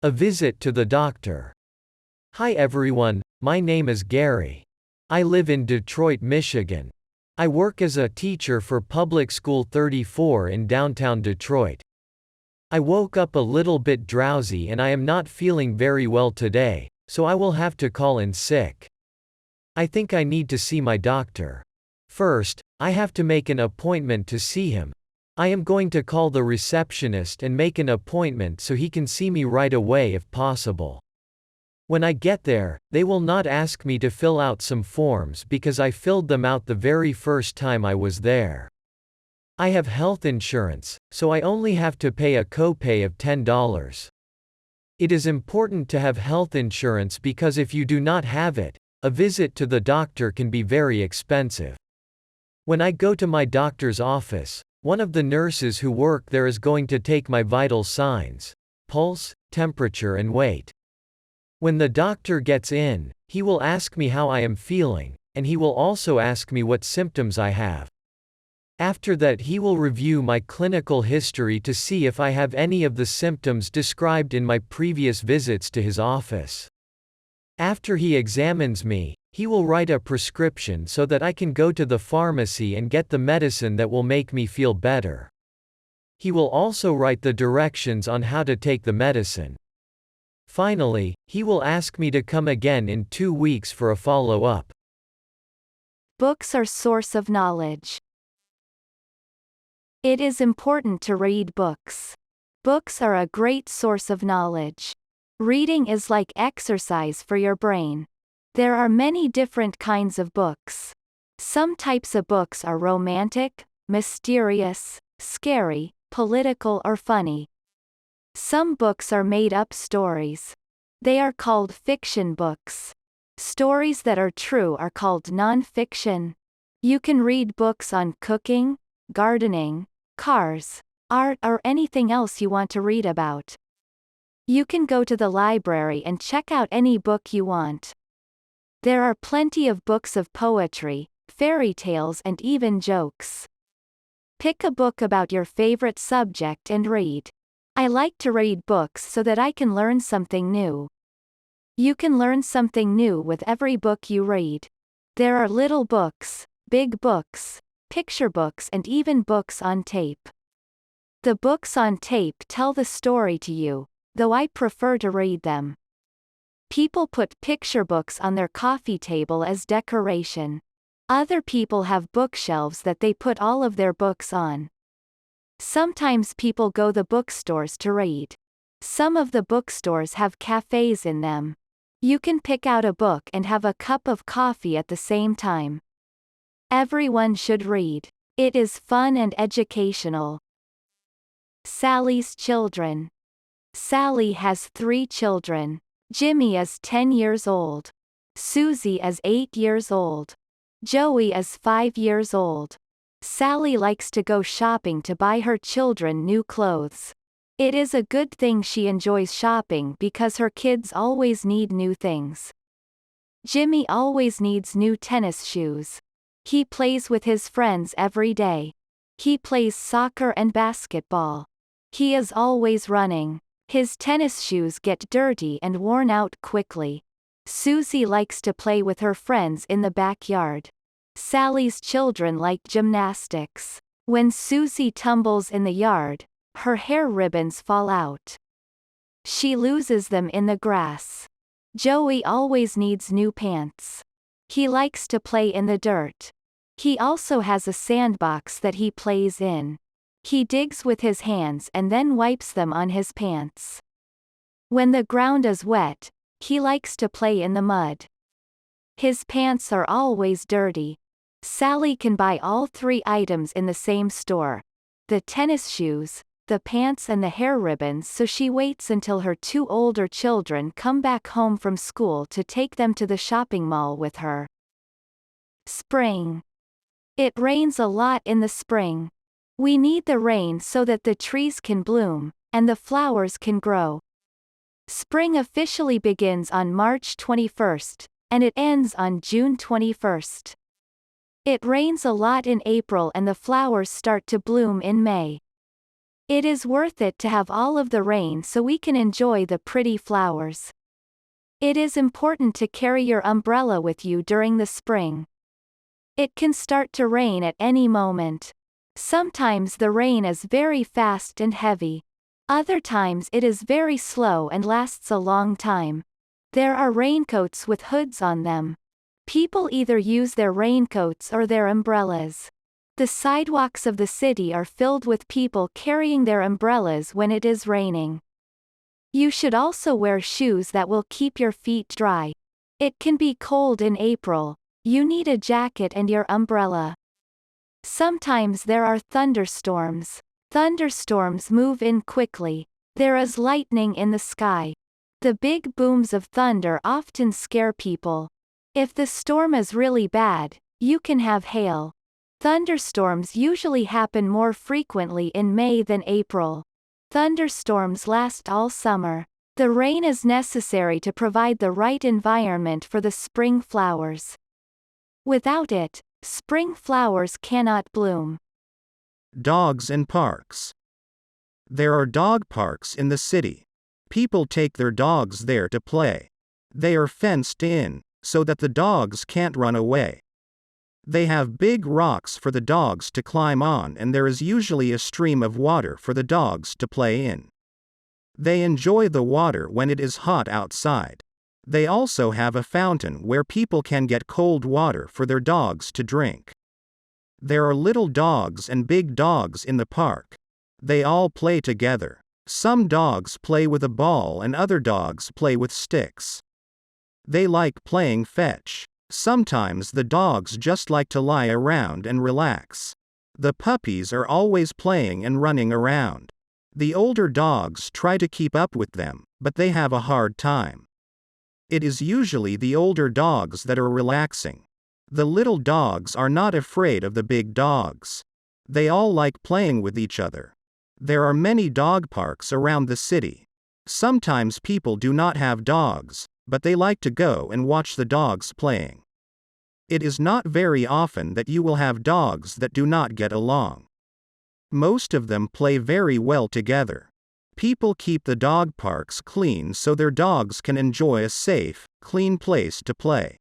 A visit to the doctor. Hi everyone, my name is Gary. I live in Detroit, Michigan. I work as a teacher for Public School 34 in downtown Detroit. I woke up a little bit drowsy and I am not feeling very well today, so I will have to call in sick. I think I need to see my doctor. First, I have to make an appointment to see him. I am going to call the receptionist and make an appointment so he can see me right away if possible. When I get there, they will not ask me to fill out some forms because I filled them out the very first time I was there. I have health insurance, so I only have to pay a copay of $10. It is important to have health insurance because if you do not have it, a visit to the doctor can be very expensive. When I go to my doctor's office, one of the nurses who work there is going to take my vital signs, pulse, temperature and weight. When the doctor gets in, he will ask me how I am feeling, and he will also ask me what symptoms I have. After that he will review my clinical history to see if I have any of the symptoms described in my previous visits to his office. After he examines me, he will write a prescription so that I can go to the pharmacy and get the medicine that will make me feel better. He will also write the directions on how to take the medicine. Finally, he will ask me to come again in 2 weeks for a follow-up. Books are source of knowledge. It is important to read books. Books are a great source of knowledge. Reading is like exercise for your brain. There are many different kinds of books. Some types of books are romantic, mysterious, scary, political or funny. Some books are made-up stories. They are called fiction books. Stories that are true are called non-fiction. You can read books on cooking, gardening, cars, art or anything else you want to read about. You can go to the library and check out any book you want. There are plenty of books of poetry, fairy tales and even jokes. Pick a book about your favorite subject and read. I like to read books so that I can learn something new. You can learn something new with every book you read. There are little books, big books, picture books and even books on tape. The books on tape tell the story to you, though I prefer to read them. People put picture books on their coffee table as decoration. Other people have bookshelves that they put all of their books on. Sometimes people go to bookstores to read. Some of the bookstores have cafes in them. You can pick out a book and have a cup of coffee at the same time. Everyone should read. It is fun and educational. Sally's children. Sally has 3 children. Jimmy is 10 years old. Susie is 8 years old. Joey is 5 years old. Sally likes to go shopping to buy her children new clothes. It is a good thing she enjoys shopping because her kids always need new things. Jimmy always needs new tennis shoes. He plays with his friends every day. He plays soccer and basketball. He is always running. His tennis shoes get dirty and worn out quickly. Susie likes to play with her friends in the backyard. Sally's children like gymnastics. When Susie tumbles in the yard, her hair ribbons fall out. She loses them in the grass. Joey always needs new pants. He likes to play in the dirt. He also has a sandbox that he plays in. He digs with his hands and then wipes them on his pants. When the ground is wet, he likes to play in the mud. His pants are always dirty. Sally can buy all 3 items in the same store: the tennis shoes, the pants and the hair ribbons, so she waits until her 2 older children come back home from school to take them to the shopping mall with her. Spring. It rains a lot in the spring. We need the rain so that the trees can bloom, and the flowers can grow. Spring officially begins on March 21st, and it ends on June 21st. It rains a lot in April and the flowers start to bloom in May. It is worth it to have all of the rain so we can enjoy the pretty flowers. It is important to carry your umbrella with you during the spring. It can start to rain at any moment. Sometimes the rain is very fast and heavy. Other times it is very slow and lasts a long time. There are raincoats with hoods on them. People either use their raincoats or their umbrellas. The sidewalks of the city are filled with people carrying their umbrellas when it is raining. You should also wear shoes that will keep your feet dry. It can be cold in April. You need a jacket and your umbrella. Sometimes there are thunderstorms. Thunderstorms move in quickly. There is lightning in the sky. The big booms of thunder often scare people. If the storm is really bad, you can have hail. Thunderstorms usually happen more frequently in May than April. Thunderstorms last all summer. The rain is necessary to provide the right environment for the spring flowers. Without it, spring flowers cannot bloom. Dogs and parks. There are dog parks in the city. People take their dogs there to play. They are fenced in, so that the dogs can't run away. They have big rocks for the dogs to climb on, and there is usually a stream of water for the dogs to play in. They enjoy the water when it is hot outside. They also have a fountain where people can get cold water for their dogs to drink. There are little dogs and big dogs in the park. They all play together. Some dogs play with a ball and other dogs play with sticks. They like playing fetch. Sometimes the dogs just like to lie around and relax. The puppies are always playing and running around. The older dogs try to keep up with them, but they have a hard time. It is usually the older dogs that are relaxing. The little dogs are not afraid of the big dogs. They all like playing with each other. There are many dog parks around the city. Sometimes people do not have dogs, but they like to go and watch the dogs playing. It is not very often that you will have dogs that do not get along. Most of them play very well together. People keep the dog parks clean so their dogs can enjoy a safe, clean place to play.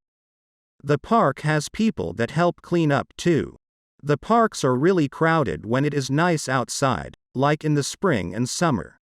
The park has people that help clean up too. The parks are really crowded when it is nice outside, like in the spring and summer.